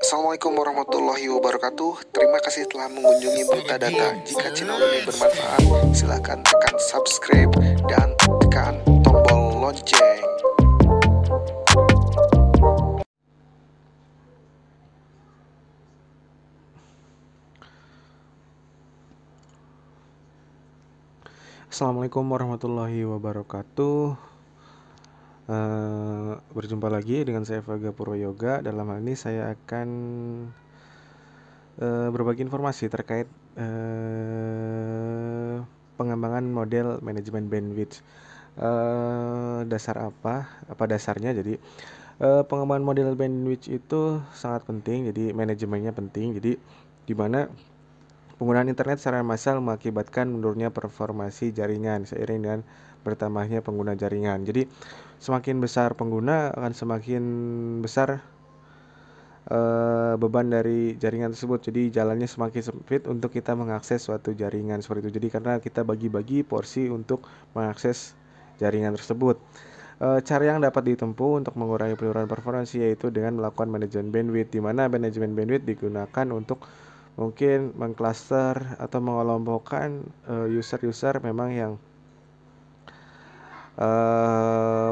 Assalamualaikum warahmatullahi wabarakatuh. Terima kasih telah mengunjungi Buta Data. Jika channel ini bermanfaat, silakan tekan subscribe dan tekan tombol lonceng. Assalamualaikum warahmatullahi wabarakatuh. Berjumpa lagi dengan saya Vaga Purwoyoga. Dalam hal ini saya akan berbagi informasi terkait pengembangan model manajemen bandwidth. Dasar apa dasarnya? Jadi pengembangan model bandwidth itu sangat penting. Jadi manajemennya penting. Jadi di mana penggunaan internet secara massal mengakibatkan menurunnya performasi jaringan seiring dengan bertambahnya pengguna jaringan. Jadi semakin besar pengguna akan semakin besar beban dari jaringan tersebut. Jadi jalannya semakin sempit untuk kita mengakses suatu jaringan seperti itu. Jadi karena kita bagi-bagi porsi untuk mengakses jaringan tersebut. Cara yang dapat ditempuh untuk mengurangi penurunan performance yaitu dengan melakukan manajemen bandwidth, di mana manajemen bandwidth digunakan untuk mungkin mengcluster atau mengelompokkan user-user memang yang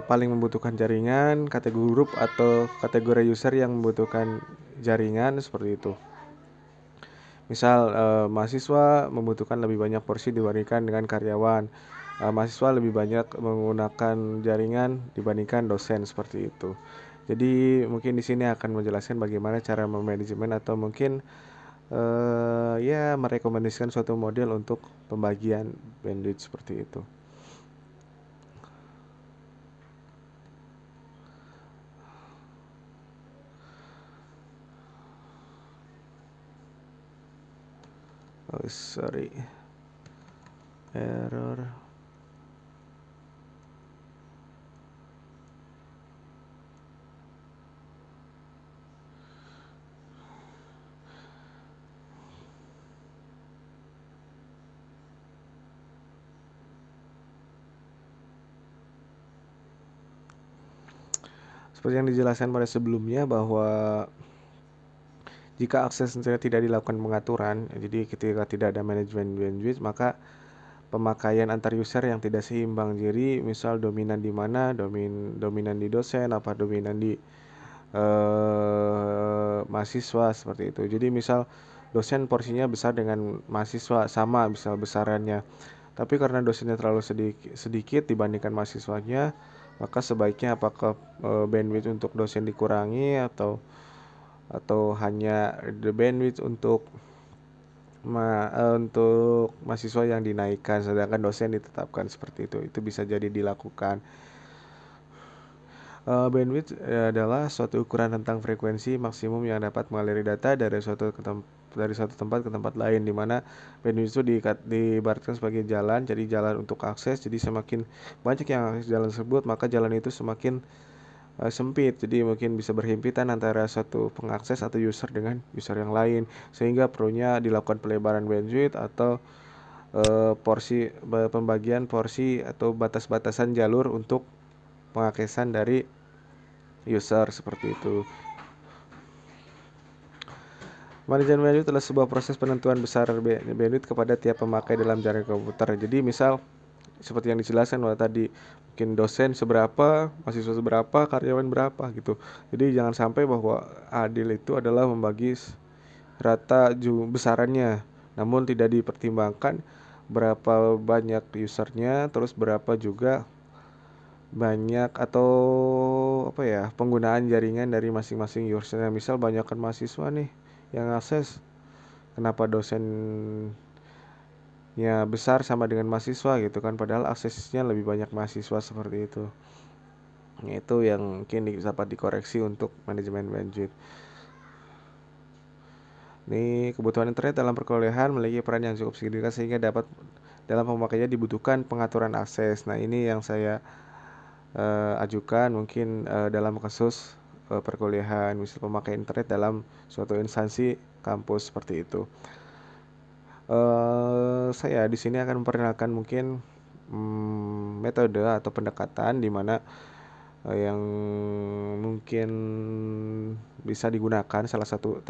paling membutuhkan jaringan, kategori grup atau kategori user yang membutuhkan jaringan seperti itu. Misal mahasiswa membutuhkan lebih banyak porsi dibandingkan dengan karyawan. Mahasiswa lebih banyak menggunakan jaringan dibandingkan dosen seperti itu. Jadi mungkin di sini akan menjelaskan bagaimana cara memanajemen atau mungkin ya merekomendasikan suatu model untuk pembagian bandwidth seperti itu. Oh sorry, error. Seperti yang dijelaskan pada sebelumnya bahwa jika akses internet tidak dilakukan pengaturan, jadi ketika tidak ada manajemen bandwidth, maka pemakaian antar user yang tidak seimbang. Jadi misal dominan di mana, dominan di dosen, apa dominan di mahasiswa seperti itu. Jadi misal dosen porsinya besar dengan mahasiswa sama misal besarannya. Tapi karena dosennya terlalu sedikit dibandingkan mahasiswanya, maka sebaiknya apakah bandwidth untuk dosen dikurangi atau hanya the bandwidth untuk mahasiswa yang dinaikkan sedangkan dosen ditetapkan seperti itu. Itu bisa jadi dilakukan. Bandwidth adalah suatu ukuran tentang frekuensi maksimum yang dapat mengaliri data dari suatu tempat ke tempat lain, di mana bandwidth itu diibaratkan sebagai jalan, jadi jalan untuk akses. Jadi semakin banyak yang akses jalan tersebut, maka jalan itu semakin sempit. Jadi mungkin bisa berhimpitan antara satu pengakses atau user dengan user yang lain, sehingga perlunya dilakukan pelebaran bandwidth atau pembagian porsi atau batas-batasan jalur untuk pengaksesan dari user seperti itu. Manajemen bandwidth adalah sebuah proses penentuan besar bandwidth kepada tiap pemakai dalam jaringan komputer. Jadi misal seperti yang dijelaskan bahwa tadi mungkin dosen seberapa, mahasiswa seberapa, karyawan berapa gitu. Jadi jangan sampai bahwa adil itu adalah membagi rata besarannya, namun tidak dipertimbangkan berapa banyak usernya, terus berapa juga banyak atau penggunaan jaringan dari masing-masing usernya. Misal banyakkan mahasiswa nih yang akses, kenapa dosennya besar sama dengan mahasiswa gitu kan, padahal aksesnya lebih banyak mahasiswa seperti itu. Itu yang mungkin dapat dikoreksi untuk manajemen bandwidth. Ini kebutuhan internet dalam perkuliahan memiliki peran yang cukup signifikan sehingga dapat dalam pemakaiannya dibutuhkan pengaturan akses. Nah ini yang saya ajukan mungkin dalam kasus perkuliahan, misal pemakaian internet dalam suatu instansi kampus seperti itu. Saya di sini akan memperkenalkan mungkin metode atau pendekatan di mana yang mungkin bisa digunakan. Salah satu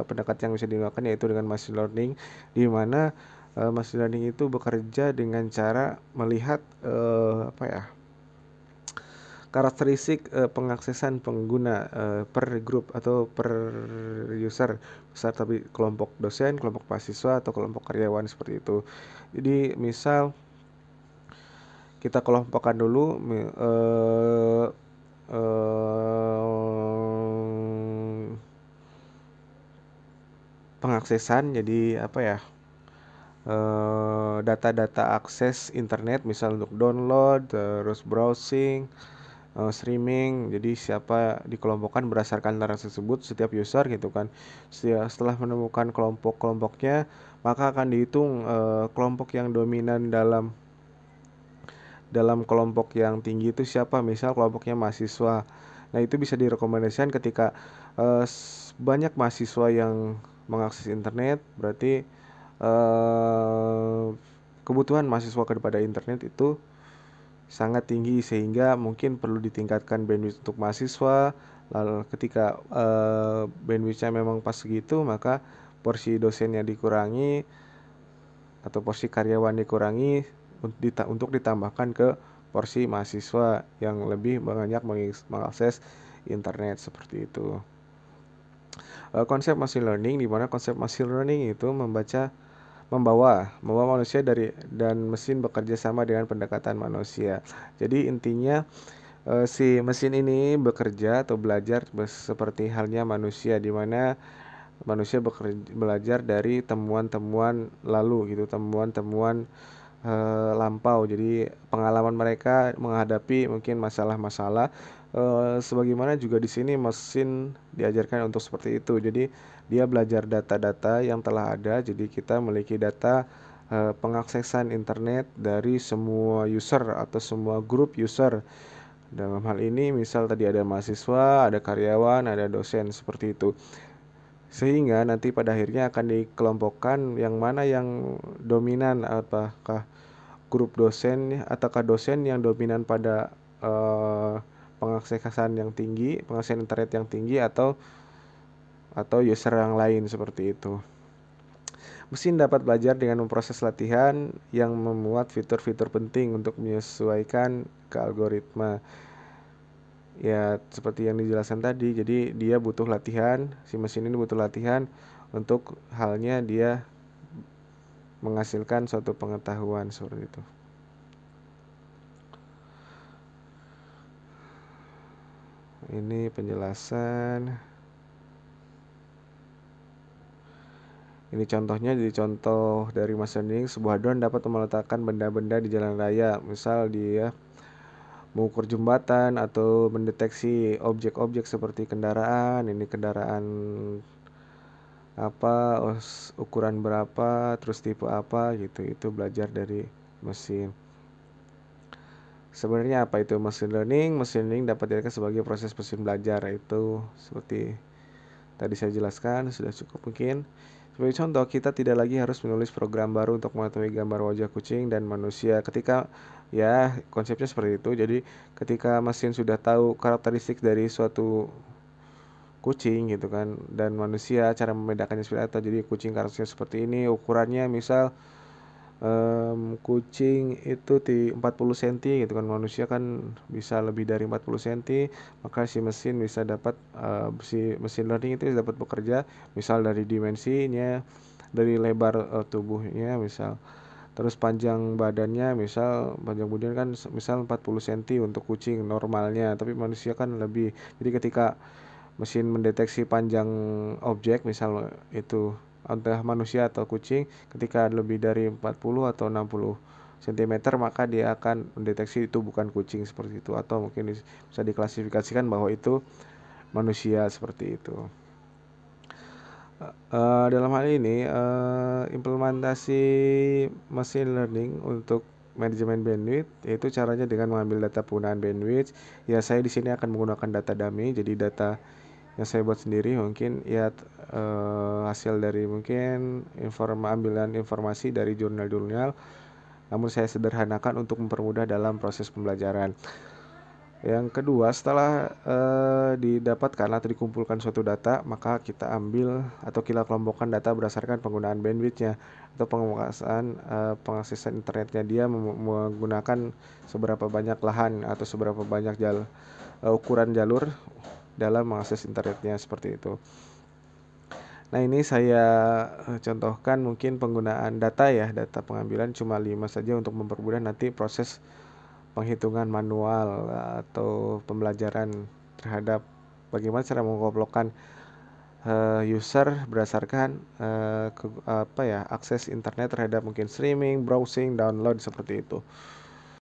pendekatan yang bisa digunakan yaitu dengan machine learning, di mana machine learning itu bekerja dengan cara melihat karakteristik pengaksesan pengguna per grup atau per user besar, tapi kelompok dosen, kelompok mahasiswa, atau kelompok karyawan seperti itu. Jadi misal kita kelompokkan dulu pengaksesan, jadi data-data akses internet, misal untuk download, terus browsing, streaming. Jadi siapa dikelompokkan berdasarkan taraf tersebut, setiap user gitu kan. Setelah menemukan kelompok-kelompoknya, maka akan dihitung kelompok yang dominan dalam kelompok yang tinggi itu siapa, misal kelompoknya mahasiswa. Nah, itu bisa direkomendasikan ketika banyak mahasiswa yang mengakses internet, berarti kebutuhan mahasiswa kepada internet itu sangat tinggi, sehingga mungkin perlu ditingkatkan bandwidth untuk mahasiswa. Lalu ketika bandwidthnya memang pas segitu, maka porsi dosennya dikurangi atau porsi karyawan dikurangi untuk ditambahkan ke porsi mahasiswa yang lebih banyak mengakses internet, seperti itu. Konsep machine learning, di mana konsep machine learning itu membawa manusia dan mesin bekerja sama dengan pendekatan manusia. Jadi intinya si mesin ini bekerja atau belajar seperti halnya manusia, di mana manusia belajar dari temuan-temuan lalu gitu, temuan-temuan lampau. Jadi pengalaman mereka menghadapi mungkin masalah-masalah, sebagaimana juga di sini mesin diajarkan untuk seperti itu. Jadi dia belajar data-data yang telah ada. Jadi kita memiliki data pengaksesan internet dari semua user atau semua grup user. Dalam hal ini misal tadi ada mahasiswa, ada karyawan, ada dosen, seperti itu. Sehingga nanti pada akhirnya akan dikelompokkan yang mana yang dominan, apakah grup dosen ataukah dosen yang dominan pada pengaksesan yang tinggi, pengaksesan internet yang tinggi, atau user yang lain, seperti itu. Mesin dapat belajar dengan memproses latihan yang memuat fitur-fitur penting untuk menyesuaikan ke algoritma. Ya, seperti yang dijelaskan tadi, jadi dia butuh latihan, si mesin ini butuh latihan untuk halnya dia menghasilkan suatu pengetahuan, seperti itu. Ini penjelasan. Ini contohnya, jadi contoh dari machine learning, sebuah drone dapat meletakkan benda-benda di jalan raya. Misal dia mengukur jembatan atau mendeteksi objek-objek seperti kendaraan. Ini kendaraan apa, ukuran berapa, terus tipe apa gitu. Itu belajar dari mesin. Sebenarnya apa itu machine learning? Machine learning dapat dikatakan sebagai proses mesin belajar. Itu seperti tadi saya jelaskan, sudah cukup mungkin. Sebagai contoh, kita tidak lagi harus menulis program baru untuk mengetahui gambar wajah kucing dan manusia. Konsepnya seperti itu. Jadi ketika mesin sudah tahu karakteristik dari suatu kucing gitu kan, dan manusia, cara membedakannya seperti apa. Jadi kucing karakteristiknya seperti ini, ukurannya misal kucing itu di 40 cm gitu kan, manusia kan bisa lebih dari 40 cm, maka si mesin bisa dapat si mesin learning itu dapat bekerja misal dari dimensinya, dari lebar tubuhnya misal, terus panjang badannya, misal panjang badan kan misal 40 cm untuk kucing normalnya, tapi manusia kan lebih. Jadi ketika mesin mendeteksi panjang objek, misal itu entah manusia atau kucing, ketika lebih dari 40 atau 60 cm, maka dia akan mendeteksi itu bukan kucing, seperti itu, atau mungkin bisa diklasifikasikan bahwa itu manusia, seperti itu. Dalam hal ini implementasi machine learning untuk manajemen bandwidth, yaitu caranya dengan mengambil data penggunaan bandwidth. Ya, saya di sini akan menggunakan data dummy, jadi data yang saya buat sendiri, mungkin ya hasil dari mungkin ambilan informasi dari jurnal-jurnal, namun saya sederhanakan untuk mempermudah dalam proses pembelajaran. Yang kedua, setelah didapatkan atau dikumpulkan suatu data, maka kita ambil atau kita kelompokkan data berdasarkan penggunaan bandwidthnya atau pengaksesan internetnya dia menggunakan seberapa banyak lahan atau seberapa banyak ukuran jalur dalam mengakses internetnya seperti itu. Nah, ini saya contohkan mungkin penggunaan data pengambilan cuma 5 saja untuk mempermudah nanti proses penghitungan manual atau pembelajaran terhadap bagaimana cara mengompolkan user berdasarkan akses internet terhadap mungkin streaming, browsing, download seperti itu.